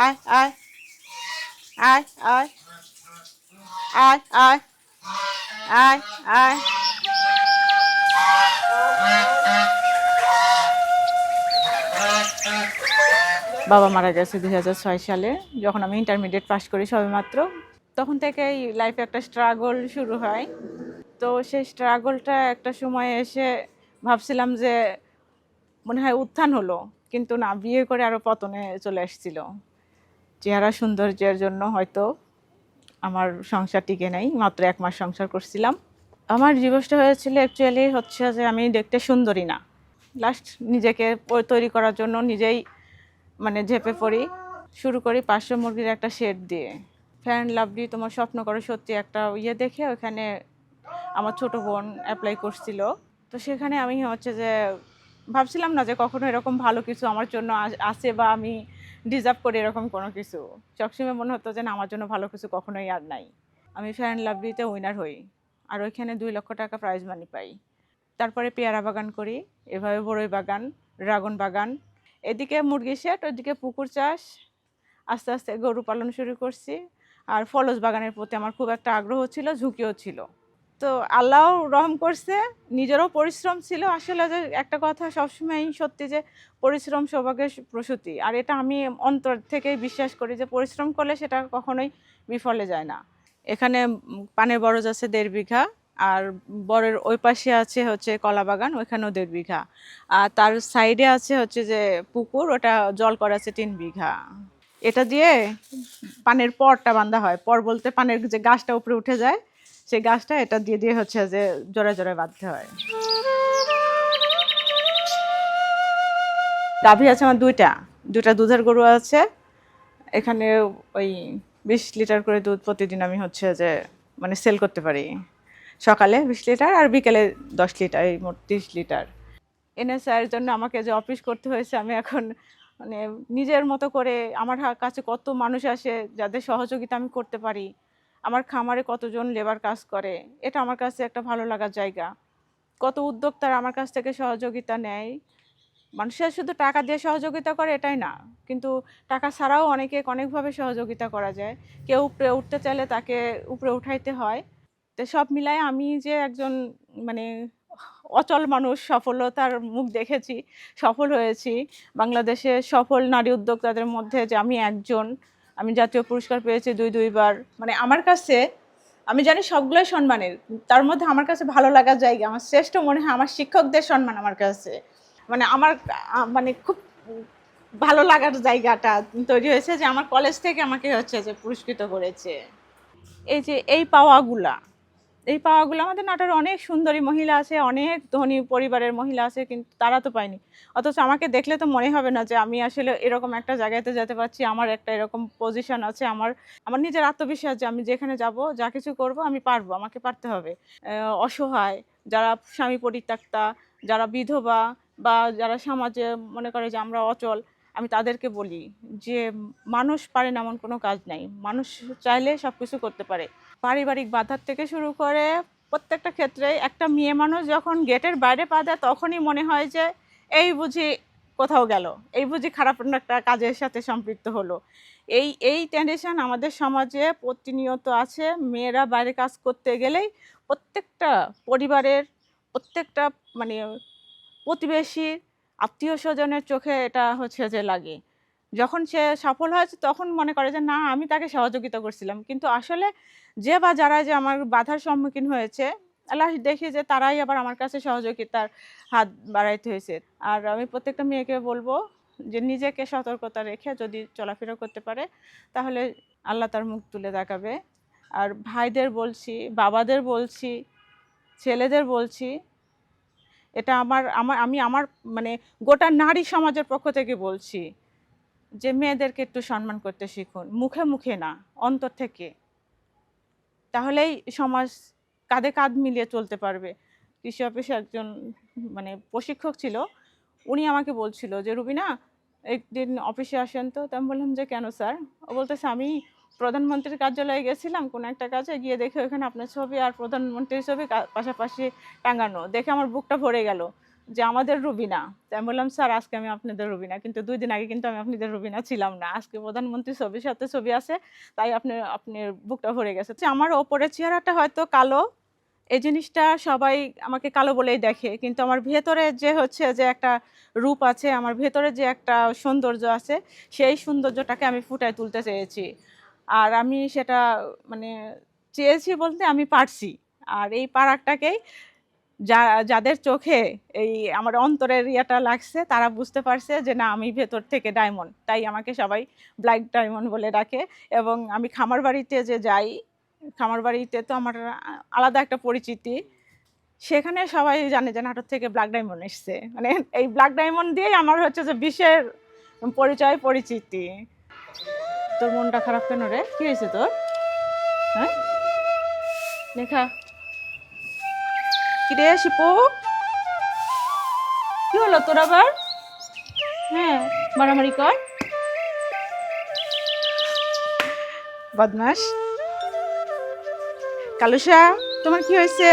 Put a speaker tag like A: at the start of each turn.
A: আয় আয় আয় আয় আয় আয় আয় আয়। বাবা মারা গেছে 2006 সালে, যখন আমি ইন্টারমিডিয়েট পাশ করি সবেমাত্র। তখন থেকেই লাইফে একটা স্ট্রাগল শুরু হয়। তো সেই স্ট্রাগলটা একটা সময় এসে ভাবছিলাম যে মনে হয় উত্থান হলো, কিন্তু না, বিয়ে করে আরো পতনে চলে আসছিল। চেহারা সৌন্দর্যের জন্য হয়তো আমার সংসার টিকে নাই, মাত্র 1 মাস সংসার করছিলাম। আমার ডিভোর্সটা হয়েছিল অ্যাকচুয়ালি হচ্ছে যে আমি দেখতে সুন্দরী না। লাস্ট নিজেকে তৈরি করার জন্য নিজেই মানে ঝেঁপে পড়ি। শুরু করি 500 মুরগির একটা শেড দিয়ে। ফেয়ার অ্যান্ড লাভলি তোমার স্বপ্ন করো সত্যি একটা ইয়ে দেখে ওখানে আমার ছোট বোন অ্যাপ্লাই করছিল। তো সেখানে আমি হচ্ছে যে ভাবছিলাম না যে কখনো এরকম ভালো কিছু আমার জন্য আছে বা আমি ডিজার্ভ করি এরকম কোনো কিছু। সবসময় মনে হতো যে না, আমার জন্য ভালো কিছু কখনোই আর নাই। আমি ফেয়ার অ্যান্ড লাভলিতে উইনার হই, আর ওইখানে 2 লক্ষ টাকা প্রাইজ মানি পাই। তারপরে পেয়ারা বাগান করি, এভাবে বড়ই বাগান, ড্রাগন বাগান, এদিকে মুরগি শেড, ওইদিকে পুকুর চাষ। আস্তে আস্তে গরু পালন শুরু করছি। আর ফলস বাগানের প্রতি আমার খুব একটা আগ্রহ ছিল, ঝুঁকিও ছিল। তো আল্লাহ রহম করছে, নিজেরও পরিশ্রম ছিল। আসলে যে একটা কথা সবসময় সত্যি, যে পরিশ্রম সৌভাগ্যের প্রসূতি। আর এটা আমি অন্তর থেকেই বিশ্বাস করি যে পরিশ্রম করলে সেটা কখনোই বিফলে যায় না। এখানে পানের বরজ আছে 1.5 বিঘা, আর বরের ওই পাশে আছে হচ্ছে কলা বাগান, ওইখানেও 1.5 বিঘা। আর তার সাইডে আছে হচ্ছে যে পুকুর, ওটা জল করা আছে 3 বিঘা। এটা দিয়ে পানের পরটা বাঁধা হয়। পর বলতে পানের যে গাছটা উপরে উঠে যায়, সেই গাছটা এটা দিয়ে দিয়ে হচ্ছে যে জোড়ায় জোড়ায় বাঁধতে হয়। গাভী আছে আমার 2টা, 2টা দুধের গরু আছে। এখানে ওই 20 লিটার করে দুধ প্রতিদিন আমি হচ্ছে যে মানে সেল করতে পারি। সকালে 20 লিটার আর বিকেলে 10 লিটার, এই মোট 30 লিটার। এনএসআইয়ের জন্য আমাকে যে অফিস করতে হয়েছে, আমি এখন মানে নিজের মতো করে, আমার কাছে কত মানুষ আসে যাদের সহযোগিতা আমি করতে পারি, আমার খামারে কতজন লেবার কাজ করে, এটা আমার কাছে একটা ভালো লাগার জায়গা। কত উদ্যোক্তারা আমার কাছ থেকে সহযোগিতা নেয়। মানুষের শুধু টাকা দিয়ে সহযোগিতা করে এটাই না, কিন্তু টাকা ছাড়াও অনেকে অনেকভাবে সহযোগিতা করা যায়। কেউ উপরে উঠতে চাইলে তাকে উপরে উঠাইতে হয়। তো সব মিলায় আমি যে একজন মানে অচল মানুষ, সফলতার মুখ দেখেছি, সফল হয়েছি। বাংলাদেশের সফল নারী উদ্যোক্তাদের মধ্যে যে আমি একজন। আমি জাতীয় পুরস্কার পেয়েছি 2বার। মানে আমার কাছে, আমি জানি সবগুলোই সম্মানের, তার মধ্যে আমার কাছে ভালো লাগার জায়গা, আমার শ্রেষ্ঠ মনে হয় আমার শিক্ষকদের সম্মান আমার কাছে। মানে আমার মানে খুব ভালো লাগার জায়গাটা তৈরি হয়েছে যে আমার কলেজ থেকে আমাকে হচ্ছে যে পুরস্কৃত করেছে। এই যে এই পাওয়াগুলো আমাদের নাটোরে অনেক সুন্দরী মহিলা আছে, অনেক ধনী পরিবারের মহিলা আছে, কিন্তু তারা তো পায়নি। অথচ আমাকে দেখলে তো মনে হবে না যে আমি আসলে এরকম একটা জায়গাতে যেতে পারছি, আমার একটা এরকম পজিশন আছে। আমার আমার নিজের আত্মবিশ্বাস যে আমি যেখানে যাব, যা কিছু করব, আমি পারবো, আমাকে পারতে হবে। অসহায় যারা স্বামী পরিত্যক্তা, যারা বিধবা, বা যারা সমাজে মনে করে যে আমরা অচল, আমি তাদেরকে বলি যে মানুষ পারে না এমন কোনো কাজ নাই, মানুষ চাইলে সব কিছু করতে পারে। পারিবারিক বাধার থেকে শুরু করে প্রত্যেকটা ক্ষেত্রে একটা মেয়ে মানুষ যখন গেটের বাইরে পা দেয়, তখনই মনে হয় যে এই বুঝি কোথাও গেল, এই বুঝি খারাপ একটা কাজের সাথে সম্পৃক্ত হলো। এই টেনশন আমাদের সমাজে প্রতিনিয়ত আছে। মেয়েরা বাইরে কাজ করতে গেলেই প্রত্যেকটা পরিবারের, প্রত্যেকটা মানে প্রতিবেশীর, আত্মীয় স্বজনের চোখে এটা হচ্ছে যে লাগে। যখন সে সফল হয়েছে তখন মনে করে যে না, আমি তাকে সহযোগিতা করছিলাম, কিন্তু আসলে যে বা যারা যে আমার বাধার সম্মুখীন হয়েছে, লাস্ট দেখি যে তারাই আবার আমার কাছে সহযোগিতার হাত বাড়াইতে হয়েছে। আর আমি প্রত্যেকটা মেয়েকে বলবো যে নিজেকে সতর্কতা রেখে যদি চলাফেরা করতে পারে, তাহলে আল্লাহ তার মুখ তুলে দেখাবে। আর ভাইদের বলছি, বাবাদের বলছি, ছেলেদের বলছি, এটা আমি আমার মানে গোটা নারী সমাজের পক্ষ থেকে বলছি যে মেয়েদেরকে একটু সম্মান করতে শিখুন, মুখে মুখে না, অন্তর থেকে। তাহলেই সমাজ কাঁধে কাঁধ মিলিয়ে চলতে পারবে। কৃষি অফিসে একজন মানে প্রশিক্ষক ছিল, উনি আমাকে বলছিল যে রুবিনা, একদিন অফিসে আসেন তো। আমি বললাম যে কেন স্যার? ও বলতেছে আমি প্রধানমন্ত্রীর কার্যালয়ে গেছিলাম কোনো একটা কাজে, গিয়ে দেখে ওখানে আপনার ছবি আর প্রধানমন্ত্রীর ছবি পাশাপাশি টাঙানো, দেখে আমার বুকটা ভরে গেল। যে আমাদের রুবিনা। তো আমি বললাম, স্যার আজকে আমি আপনাদের রুবিনা, কিন্তু 2 দিন আগে কিন্তু আমি আপনাদের রুবিনা ছিলাম না। আজকে প্রধানমন্ত্রীর ছবির সাথে ছবি আছে, তাই আপনার বুকটা ভরে গেছে। যে আমার ওপরের চেহারাটা হয়তো কালো, এই জিনিসটা সবাই আমাকে কালো বলেই দেখে, কিন্তু আমার ভেতরে যে হচ্ছে যে একটা রূপ আছে, আমার ভেতরে যে একটা সৌন্দর্য আছে, সেই সৌন্দর্যটাকে আমি ফুটায় তুলতে চেয়েছি। আর আমি সেটা মানে চেয়েছি বলতে আমি পারছি। আর এই পারাটাকেই যাদের চোখে এই আমার অন্তরের ইয়েটা লাগছে, তারা বুঝতে পারছে যে না, আমি ভেতর থেকে ডায়মন্ড। তাই আমাকে সবাই ব্ল্যাক ডায়মন্ড বলে ডাকে। এবং আমি খামার বাড়িতে যে যাই, খামার বাড়িতে তো আমার আলাদা একটা পরিচিতি। সেখানে সবাই জানে যে নাটোর থেকে ব্ল্যাক ডায়মন্ড এসছে। মানে এই ব্ল্যাক ডায়মন্ড দিয়েই আমার হচ্ছে যে বিশ্বের পরিচয়, পরিচিতি। তোর মনটা খারাপ কেন রে? কি হয়েছে তোর? হ্যাঁ, লেখা কি রে শিপু? কি হলো তোর আবার? হ্যাঁ, মারামারি কর, বদমাস। কালুসা, তোমার কি হয়েছে?